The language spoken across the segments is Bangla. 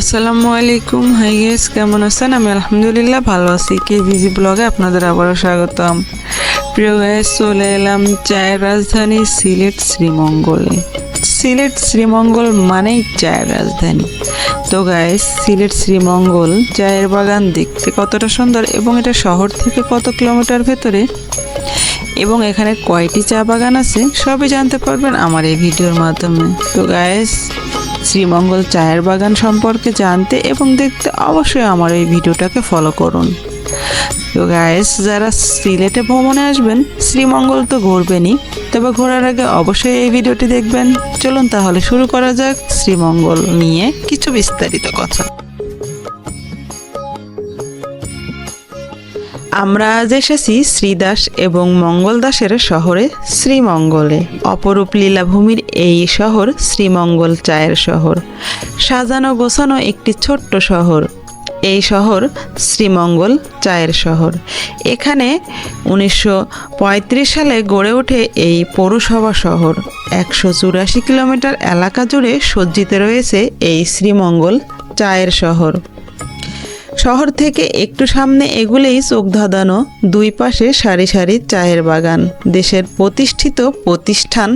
আসসালামু আলাইকুম। হাই গাইস, কেমন আছেন? আমি আলহামদুলিল্লাহ ভালো আছি। কেভিজি ব্লগে আপনাদের আবারও স্বাগতম। প্রিয় গাইস, চলে এলাম চায়ের রাজধানী সিলেট শ্রীমঙ্গলে। সিলেট শ্রীমঙ্গল মানেই চায়ের রাজধানী। তো গাইস, সিলেট শ্রীমঙ্গল চায়ের বাগান দেখতে কতটা সুন্দর এবং এটা শহর থেকে কত কিলোমিটার ভেতরে এবং এখানে কয়টি চা বাগান আছে সবই জানতে পারবেন আমার এই ভিডিওর মাধ্যমে। তো গাইস, শ্রীমঙ্গল চায়ের বাগান সম্পর্কে জানতে এবং দেখতে অবশ্যই আমার এই ভিডিওটাকে ফলো করুন। তো গাইস, যারা সিলেটে ভ্রমণে আসবেন শ্রীমঙ্গল তো ঘুরবেনই, তবে ঘোরার আগে অবশ্যই এই ভিডিওটি দেখবেন। চলুন তাহলে শুরু করা যাক শ্রীমঙ্গল নিয়ে কিছু বিস্তারিত কথা। আমরা আজ এসেছি শ্রীদাস এবং মঙ্গল দাসের শহরে শ্রীমঙ্গলে। অপরূপ লীলাভূমির এই শহর শ্রীমঙ্গল চায়ের শহর। সাজানো গোছানো একটি ছোট্ট শহর। এই শহর শ্রীমঙ্গল চায়ের শহর। এখানে 1935 সালে গড়ে ওঠে এই পৌরসভা শহর। 184 কিলোমিটার এলাকা জুড়ে সজ্জিত রয়েছে এই শ্রীমঙ্গল চায়ের শহর। শহর থেকে একটু সামনে এগুলেই চোখ ধাঁধানো দুই পাশে সারি সারি চায়ের বাগান। দেশের প্রতিষ্ঠিত প্রতিষ্ঠান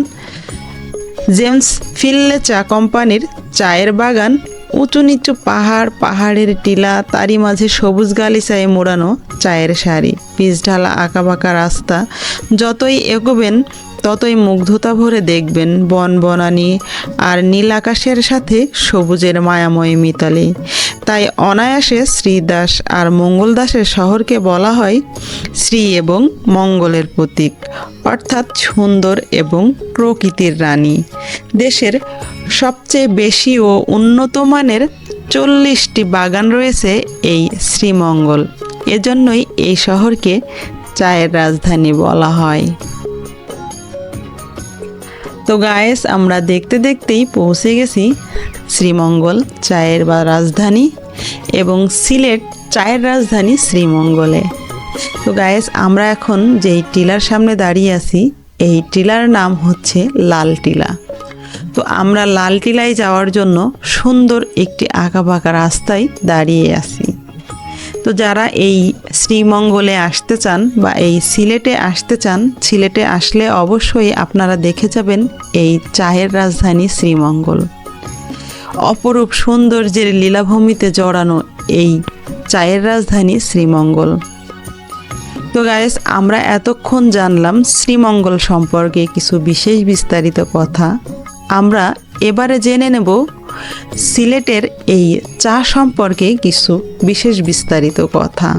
জেমস ফিনলে চা কোম্পানির চায়ের বাগান। উঁচু নিচু পাহাড়, পাহাড়ের টিলা, তারই মাঝে সবুজ গালিচায় মোড়ানো চায়ের সারি, পিচ ঢালা আঁকাবাঁকা রাস্তা। যতই এগোবেন ততই মুগ্ধতা ভরে দেখবেন বন বনানী আর নীল আকাশের সাথে সবুজের মায়াময় মিতালি। তাই অনায়াসে শ্রীদাস আর মঙ্গল দাসের শহরকে বলা হয় শ্রী এবং মঙ্গলের প্রতীক, অর্থাৎ সুন্দর এবং প্রকৃতির রানী। দেশের সবচেয়ে বেশি ও উন্নত মানের 40টি বাগান রয়েছে এই শ্রীমঙ্গল। এজন্যই এই শহরকে চায়ের রাজধানী বলা হয়। তো গায়েস, আমরা দেখতে দেখতেই পৌঁছে গেছি শ্রীমঙ্গল চায়ের রাজধানী এবং সিলেট চায়ের রাজধানী শ্রীমঙ্গলে। তো গায়েস, আমরা এখন যেই টিলার সামনে দাঁড়িয়ে আছি এই টিলার নাম হচ্ছে লাল টিলা। তো আমরা লাল টিলায় যাওয়ার জন্য সুন্দর একটি আঁকাবাঁকা রাস্তায় দাঁড়িয়ে আছি। তো যারা এই শ্রীমঙ্গলে আসতে চান বা এই সিলেটে আসতে চান, সিলেটে আসলে অবশ্যই আপনারা দেখে যাবেন এই চায়ের রাজধানী শ্রীমঙ্গল। অপরূপ সৌন্দর্যের লীলাভূমিতে জড়ানো এই চায়ের রাজধানী শ্রীমঙ্গল। তো গাইস, আমরা এতক্ষণ জানলাম শ্রীমঙ্গল সম্পর্কে কিছু বিশেষ বিস্তারিত কথা। আমরা এবারে জেনে নেব সিলেটের এই চা সম্পর্কে কিছু বিশেষ বিস্তারিত কথা।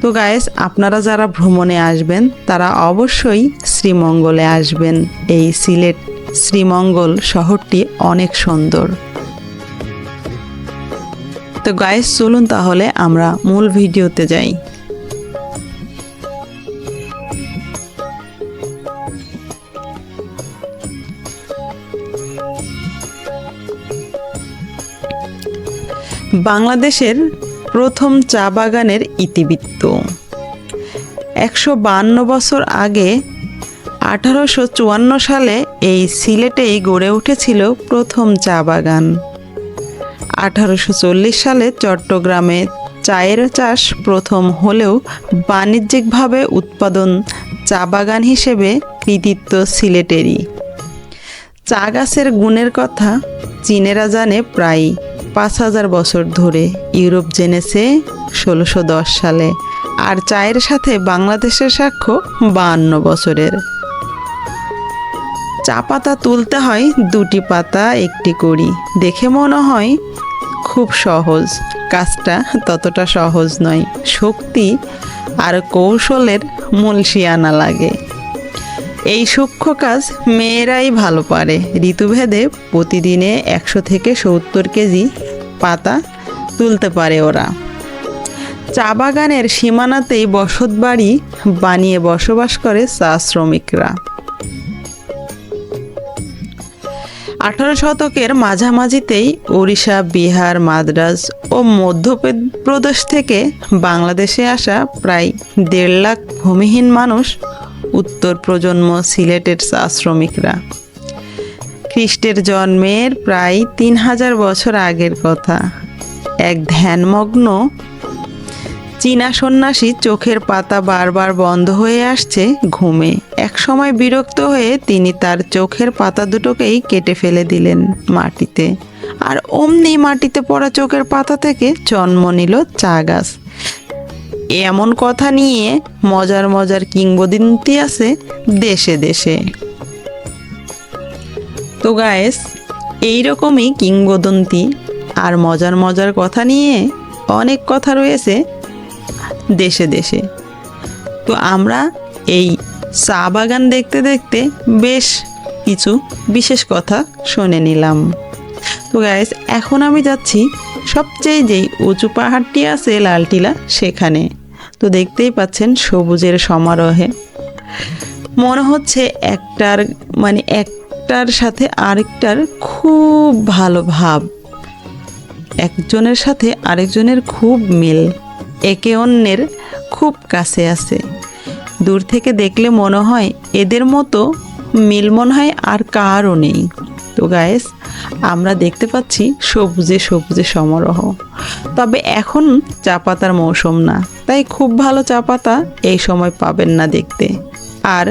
তো গাইস, আপনারা যারা ভ্রমণে আসবেন তারা অবশ্যই শ্রীমঙ্গলে আসবেন। এই সিলেট শ্রীমঙ্গল শহরটি অনেক সুন্দর। তো গাইস, চলুন তাহলে আমরা মূল ভিডিওতে যাই। বাংলাদেশের প্রথম চা বাগানের ইতিবৃত্ত। 152 বছর আগে 1854 সালে এই সিলেটেই গড়ে উঠেছিল প্রথম চা বাগান। 1840 সালে চট্টগ্রামে চায়ের চাষ প্রথম হলেও বাণিজ্যিকভাবে উৎপাদন চা বাগান হিসেবে কৃতিত্ব সিলেটেরই। চা গাছের গুণের কথা চীনেরা জানে প্রায় 5000 বছর ধরে, ইউরোপ জেনেছে 1610 সালে, আর চায়ের সাথে বাংলাদেশের সাক্ষ্য 52 বছরের। চা পাতা তুলতে হয় 2টি পাতা 1টি কড়ি। দেখে মনে হয় খুব সহজ, কাজটা ততটা সহজ নয়। শক্তি আর কৌশলের মুলশিয়ানা লাগে। এই সূক্ষ্ম কাজ মেয়েরাই ভালো পারে। ঋতুভেদে প্রতিদিনে 100 থেকে 70 কেজি পাতা তুলতে পারে ওরা। চা বাগানের সীমানাতেই বসতবাড়ি বানিয়ে বসবাস করে চা শ্রমিকরা। 18 শতকের মাঝামাঝিতেই ওড়িশা, বিহার, মাদ্রাজ ও মধ্যপ্রদেশ থেকে বাংলাদেশে আসা প্রায় 1.5 লাখ ভূমিহীন মানুষ উত্তর প্রজন্ম সিলেটের চা শ্রমিকরা। খ্রিস্টের জন্মের প্রায় 3000 বছর আগের কথা। এক ধ্যানমগ্ন চীনা সন্ন্যাসী চোখের পাতা বারবার বন্ধ হয়ে আসছে ঘুমে। এক সময় বিরক্ত হয়ে তিনি তার চোখের পাতা দুটোকেই কেটে ফেলে দিলেন মাটিতে, আর অমনি মাটিতে পড়া চোখের পাতা থেকে জন্ম নিল চা গাছ। এমন কথা নিয়ে মজার মজার কিংবদন্তি আছে দেশে দেশে। তো গায়েস, এইরকমই কিংবদন্তি আর মজার মজার কথা নিয়ে অনেক কথা রয়েছে দেশে দেশে। তো আমরা এই চা বাগান দেখতে দেখতে বেশ কিছু বিশেষ কথা শুনে নিলাম। তো গাইস, এখন আমি যাচ্ছি সবচেয়ে যেই উঁচু পাহাড়টি আছে লালটিলা সেখানে। তো দেখতেই পাচ্ছেন সবুজের সমারোহে মনে হচ্ছে একটার সাথে আরেকটার খুব ভালো ভাব, একজনের সাথে আরেকজনের খুব মিল, একে অন্যের খুব কাছে আছে। দূর থেকে দেখলে মনে হয় এদের মতো মিল মনে হয় আর কারও নেই। তো গায়েস, আমরা দেখতে পাচ্ছি সবুজে সবুজে সমারোহ। তবে এখন চা পাতার মৌসুম না, তাই খুব ভালো চা পাতা এই সময় পাবেন না দেখতে। আর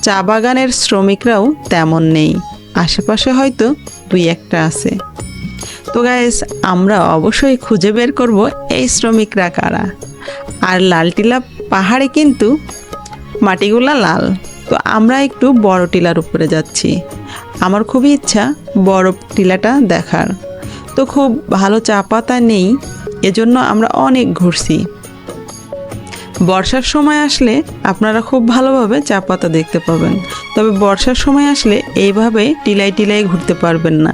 চা বাগানের শ্রমিকরাও তেমন নেই, আশেপাশে হয়তো 2-1টা আছে। তো গাইস, আমরা অবশ্যই খুঁজে বের করব এই শ্রমিকরা কারা। আর লালটিলা পাহাড়ে কিন্তু মাটিগুলা লাল। তো আমরা একটু বড় টিলার উপরে যাচ্ছি। আমার খুবই ইচ্ছা বড় টিলাটা দেখার। তো খুব ভালো চা পাতা নেই, এজন্য আমরা অনেক ঘুরছি। বর্ষার সময় আসলে আপনারা খুব ভালোভাবে চা পাতা দেখতে পাবেন। তবে বর্ষার সময় আসলে এইভাবে টিলায় টিলায় ঘুরতে পারবেন না।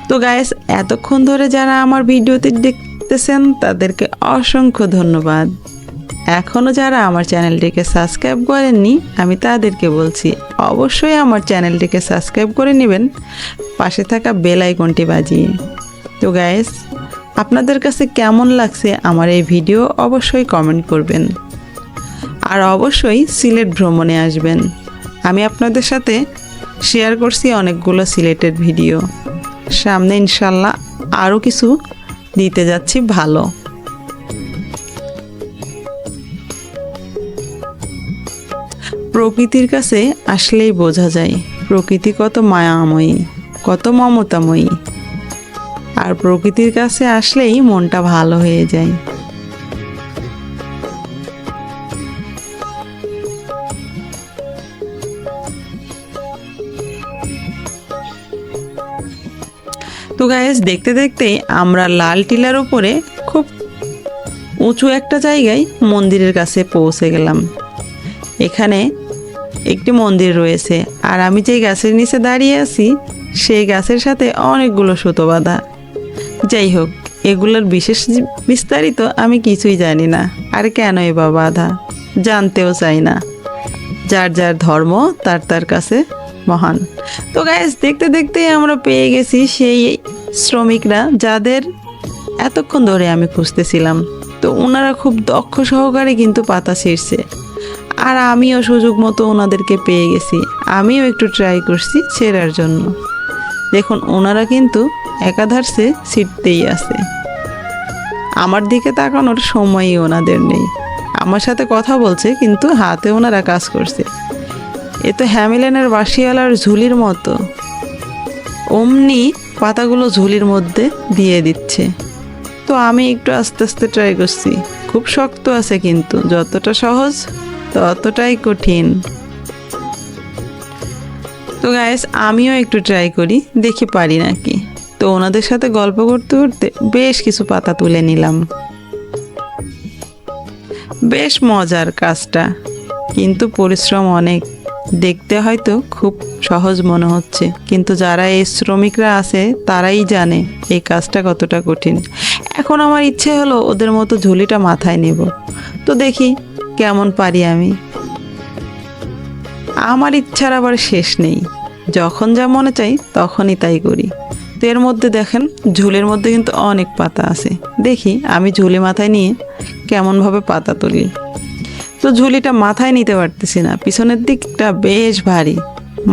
তো গাইস, এতক্ষণ ধরে যারা আমার ভিডিওতে দেখতেছেন তাদেরকে অসংখ্য ধন্যবাদ। এখনও যারা আমার চ্যানেলটিকে সাবস্ক্রাইব করেননি, আমি তাদেরকে বলছি অবশ্যই আমার চ্যানেলটিকে সাবস্ক্রাইব করে নেবেন, পাশে থাকা বেল আইকনটি বাজিয়ে। তো গাইস, আপনাদের কাছে কেমন লাগছে আমার এই ভিডিও অবশ্যই কমেন্ট করবেন। আর অবশ্যই সিলেট ভ্রমণে আসবেন। আমি আপনাদের সাথে শেয়ার করছি অনেকগুলো সিলেটের ভিডিও। সামনে ইনশাল্লাহ আরও কিছু দিতে যাচ্ছি ভালো। প্রকৃতির কাছে আসলেই বোঝা যায় প্রকৃতি কত মায়াময়ী, কত মমতাময়ী। আর প্রকৃতির কাছে আসলেই মনটা ভালো হয়ে যায়। তো গাইস, দেখতে দেখতে আমরা লাল টিলার উপরে খুব উঁচু একটা জায়গায় মন্দিরের কাছে পৌঁছে গেলাম। এখানে একটি মন্দির রয়েছে, আর আমি যেই গাছের নিচে দাঁড়িয়ে আছি সেই গাছের সাথে অনেকগুলো সুতো বাঁধা। যাই হোক, এগুলোর বিশেষ বিস্তারিত আমি কিছুই জানি না, আর কেনই বা বাঁধা জানতেও চাই না। যার যার ধর্ম তার তার কাছে মহান। তো গাইস, দেখতে দেখতে আমরা পেয়ে গেছি সেই শ্রমিকরা যাদের এতক্ষণ ধরে আমি খুঁজতেছিলাম। তো ওনারা খুব দক্ষ সহকারে কিন্তু পাতা ছিঁড়ছে, আর আমিও সুযোগ মতো ওনাদেরকে পেয়ে গেছি। আমিও একটু ট্রাই করছি ছেঁড়ার জন্য। দেখুন, ওনারা কিন্তু একাধারে ছিঁড়তেই আছে। আমার দিকে তাকানোর সময়ই ওনাদের নেই। আমার সাথে কথা বলছে কিন্তু হাতে ওনারা কাজ করছে। এ তো হ্যামিলেনের বাঁশিওয়ালার ঝুলির মতো, অমনি পাতাগুলো ঝুলির মধ্যে দিয়ে দিচ্ছে। তো আমি একটু আস্তে আস্তে ট্রাই করছি। খুব শক্ত আছে, কিন্তু যতটা সহজ ততটাই কঠিন। তো গাইস, আমিও একটু ট্রাই করি, দেখি পারি নাকি। তো ওনাদের সাথে গল্প করতে করতে বেশ কিছু পাতা তুলে নিলাম। বেশ মজার কাজটা, কিন্তু পরিশ্রম অনেক। দেখতে হয়তো খুব সহজ মনে হচ্ছে, কিন্তু যারা এই শ্রমিকরা আছে তারাই জানে এই কাজটা কতটা কঠিন। এখন আমার ইচ্ছে হলো ওদের মতো ঝুলিটা মাথায় নেব, তো দেখি কেমন পারি আমি। আমার ইচ্ছার আবার শেষ নেই, যখন যা মনে চাই তখনই তাই করি। তো এর মধ্যে দেখেন ঝুলের মধ্যে কিন্তু অনেক পাতা আছে, দেখি আমি ঝুলি মাথায় নিয়ে কেমনভাবে পাতা তুলি। তো ঝুলিটা মাথায় নিতে পারতেছি না, পিছনের দিকটা বেশ ভারী,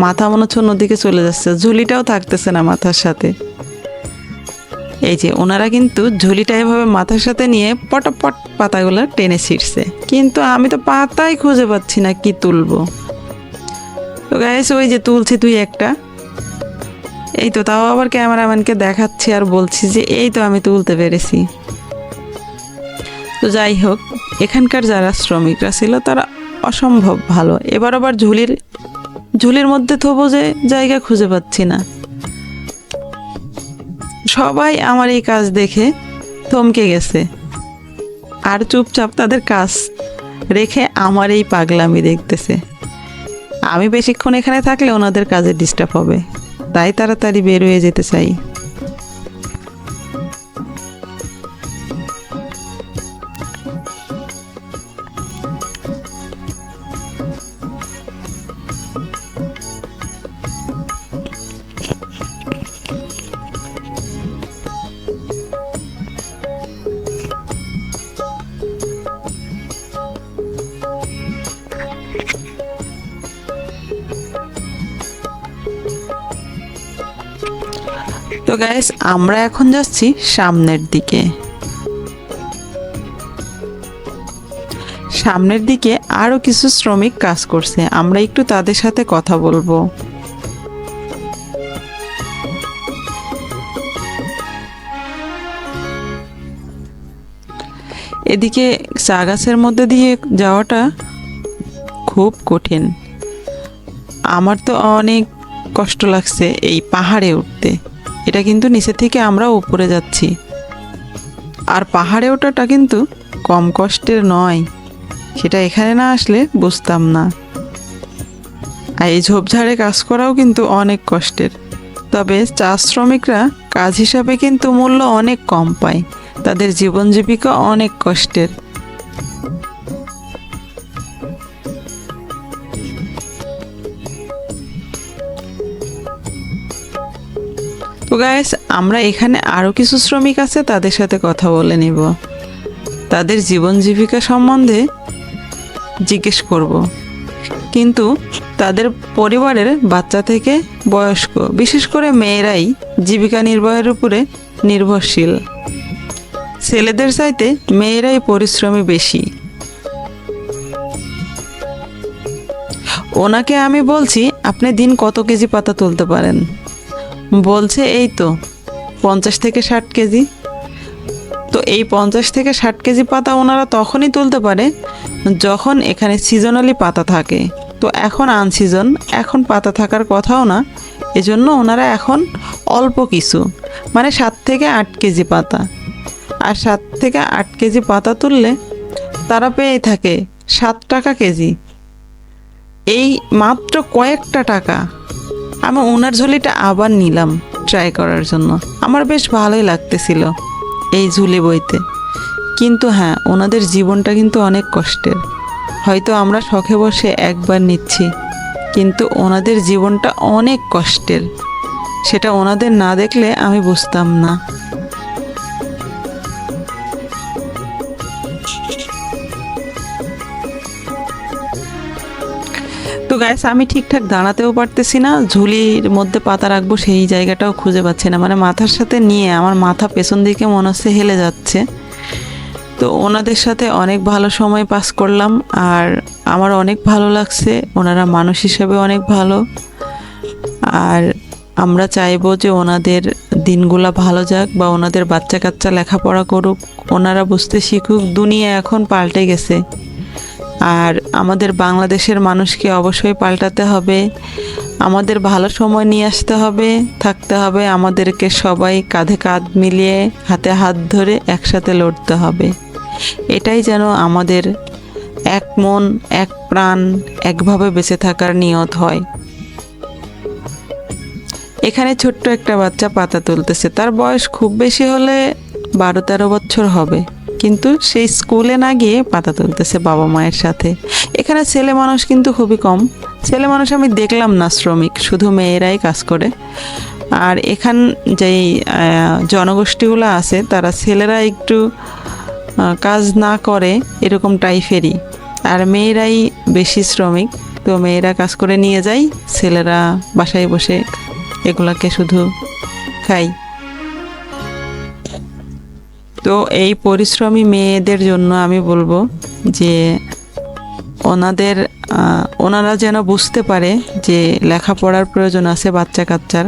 মাথা মনে হচ্ছে অন্যদিকে চলে যাচ্ছে, ঝুলিটাও থাকতেছে না মাথার সাথে। এই যে ওনারা কিন্তু ঝুলিটা এভাবে মাথার সাথে নিয়ে পটাপট পাতাগুলো টেনে ছিঁড়ছে, কিন্তু আমি তো পাতাই খুঁজে পাচ্ছি না কি তুলবো। তো গাইস ওই যে তুলছি তুই একটা, এই তো তাও আবার ক্যামেরাম্যানকে দেখাচ্ছি আর বলছি যে এই তো আমি তুলতে পেরেছি। তো যাই হোক, এখানকার যারা শ্রমিকরা ছিল তারা অসম্ভব ভালো। এবার আবার ঝুলির মধ্যে থবো যে জায়গা খুঁজে পাচ্ছি না। সবাই আমার এই কাজ দেখে থমকে গেছে আর চুপচাপ তাদের কাজ রেখে আমার এই পাগলামি দেখতেছে। আমি বেশিক্ষণ এখানে থাকলে ওনাদের কাজে ডিস্টার্ব হবে, তাই তাড়াতাড়ি বের হয়ে যেতে চাই। তো গাইস আমরা এখন যাচ্ছি সামনের দিকে। সামনের দিকে আরো কিছু শ্রমিক কাজ করছে, আমরা একটু তাদের সাথে কথা বলবো। এদিকে চা গাছের মধ্যে দিয়ে যাওয়াটা খুব কঠিন, আমার তো অনেক কষ্ট লাগছে এই পাহাড়ে উঠতে। এটা কিন্তু নিচে থেকে আমরা উপরে যাচ্ছি, আর পাহাড়ে ওঠাটা কিন্তু কম কষ্টের নয়, সেটা এখানে না আসলে বুঝতাম না। আর এই ঝোপঝাড়ে কাজ করাও কিন্তু অনেক কষ্টের, তবে চা শ্রমিকরা কাজ হিসাবে কিন্তু মূল্য অনেক কম পায়, তাদের জীবন জীবিকা অনেক কষ্টের। তো গাইস আমরা এখানে আরও কিছু শ্রমিক আছে, তাদের সাথে কথা বলে নিব, তাদের জীবন জীবিকা সম্বন্ধে জিজ্ঞেস করব। কিন্তু তাদের পরিবারের বাচ্চা থেকে বয়স্ক, বিশেষ করে মেয়েরাই জীবিকা নির্বাহের উপরে নির্ভরশীল। ছেলেদের চাইতে মেয়েরাই পরিশ্রমী বেশি। ওনাকে আমি বলছি আপনি দিন কত কেজি পাতা তুলতে পারেন, বলছে এই তো 50 থেকে 60 কেজি। তো এই 50 থেকে 60 কেজি পাতা ওনারা তখনই তুলতে পারে যখন এখানে সিজনালি পাতা থাকে। তো এখন আনসিজন, এখন পাতা থাকার কথাও না, এজন্য ওনারা এখন অল্প কিছু, মানে 7 থেকে 8 কেজি পাতা, আর 7 থেকে 8 কেজি পাতা তুললে তারা পেয়ে থাকে 7 টাকা কেজি। এই মাত্র কয়েকটা টাকা। আমি ওনার ঝুলিটা আবার নিলাম ট্রাই করার জন্য, আমার বেশ ভালোই লাগতেছিল এই ঝুলি বইতে। কিন্তু হ্যাঁ, ওনাদের জীবনটা কিন্তু অনেক কষ্টের। হয়তো আমরা শখে বসে একবার নিচ্ছি, কিন্তু ওনাদের জীবনটা অনেক কষ্টের, সেটা ওনাদের না দেখলে আমি বুঝতাম না। তো গাইস আমি ঠিকঠাক দাঁড়াতেও পারতেছি না, ঝুলির মধ্যে পাতা রাখবো সেই জায়গাটাও খুঁজে পাচ্ছি না, মানে মাথার সাথে নিয়ে আমার মাথা পেছন দিকে মনে হচ্ছে হেলে যাচ্ছে। তো ওনাদের সাথে অনেক ভালো সময় পাস করলাম, আর আমার অনেক ভালো লাগছে, ওনারা মানুষ হিসেবে অনেক ভালো। আর আমরা চাইবো যে ওনাদের দিনগুলা ভালো যাক, বা ওনাদের বাচ্চা কাচ্চা লেখাপড়া করুক, ওনারা বুঝতে শিখুক। দুনিয়া এখন পাল্টে গেছে, আর আমাদের বাংলাদেশের মানুষকে অবশ্যই পাল্টাতে হবে, আমাদের ভালো সময় নিয়ে আসতে হবে, থাকতে হবে, আমাদেরকে সবাই কাঁধে কাঁধ মিলিয়ে হাতে হাত ধরে একসাথে লড়তে হবে। এটাই যেন আমাদের এক মন এক প্রাণ একভাবে বেঁচে থাকার নিয়ত হয়। এখানে ছোট্ট একটা বাচ্চা পাতা তুলতেছে, তার বয়স খুব বেশি হলে 12-13 বছর হবে, কিন্তু সেই স্কুলে না গিয়ে পাতা তুলতেছে বাবা মায়ের সাথে। এখানে ছেলে মানুষ কিন্তু খুবই কম, ছেলে মানুষ আমি দেখলাম না, শ্রমিক শুধু মেয়েরাই কাজ করে। আর এখান যেই জনগোষ্ঠীগুলো আছে তারা ছেলেরা একটু কাজ না করে এরকম টাইপেরই, আর মেয়েরাই বেশি শ্রমিক। তো মেয়েরা কাজ করে নিয়ে যায়, ছেলেরা বাসায় বসে এগুলাকে শুধু খাই। তো এই পরিশ্রমী মেয়েদের জন্য আমি বলবো যে ওনারা যেন বুঝতে পারে যে লেখাপড়ার প্রয়োজন আছে বাচ্চা কাচ্চার।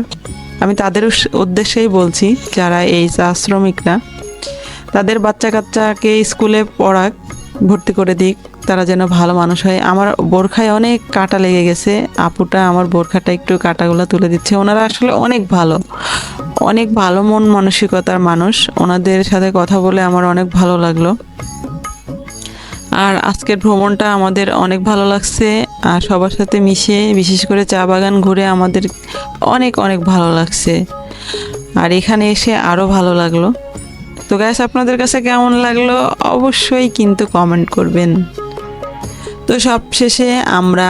আমি তাদের উদ্দেশ্যেই বলছি, যারা এই চা শ্রমিকরা তাদের বাচ্চা কাচ্চাকে স্কুলে পড়াক, ভর্তি করে দিক, তারা যেন ভালো মানুষ হয়। আমার বোরখায় অনেক কাঁটা লেগে গেছে, আপুটা আমার বোরখাটা একটু কাঁটাগুলো তুলে দিচ্ছে। ওনারা আসলে অনেক ভালো মন মানসিকতার মানুষ। ওনাদের সাথে কথা বলে আমার অনেক ভালো লাগলো। আর আজকের ভ্রমণটা আমাদের অনেক ভালো লাগছে, আর সবার সাথে মিশে, বিশেষ করে চা বাগান ঘুরে আমাদের অনেক ভালো লাগছে। আর এখানে এসে আরও ভালো লাগলো। তো গাইস, আপনাদের কাছে কেমন লাগলো অবশ্যই কিন্তু কমেন্ট করবেন। তো সব শেষে আমরা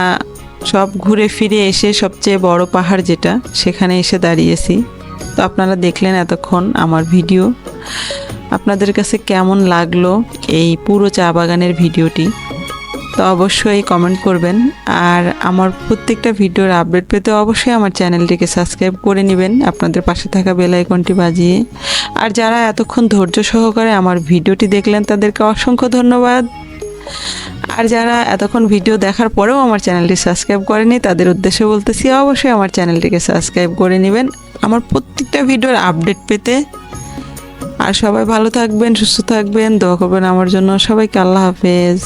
সব ঘুরে ফিরে এসে সবচেয়ে বড় পাহাড় যেটা, সেখানে এসে দাঁড়িয়েছি। তো আপনারা দেখলেন এতক্ষণ আমার ভিডিও, আপনাদের কাছে কেমন লাগলো এই পুরো চা বাগানের ভিডিওটি, তো অবশ্যই কমেন্ট করবেন। আর আমার প্রত্যেকটা ভিডিওর আপডেট পেতে অবশ্যই আমার চ্যানেলটিকে সাবস্ক্রাইব করে নেবেন, আপনাদের পাশে থাকা বেল আইকনটি বাজিয়ে। আর যারা এতক্ষণ ধৈর্য সহকারে আমার ভিডিওটি দেখলেন তাদেরকে অসংখ্য ধন্যবাদ। আর যারা এতক্ষণ ভিডিও দেখার পরেও আমার চ্যানেলটি সাবস্ক্রাইব করেনি তাদের উদ্দেশ্যে বলতেছি, অবশ্যই আমার চ্যানেলটিকে সাবস্ক্রাইব করে নেবেন আমার প্রত্যেকটা ভিডিওর আপডেট পেতে। আর সবাই ভালো থাকবেন, সুস্থ থাকবেন, দোয়া করবেন আমার জন্য। সবাইকে আল্লাহ হাফেজ।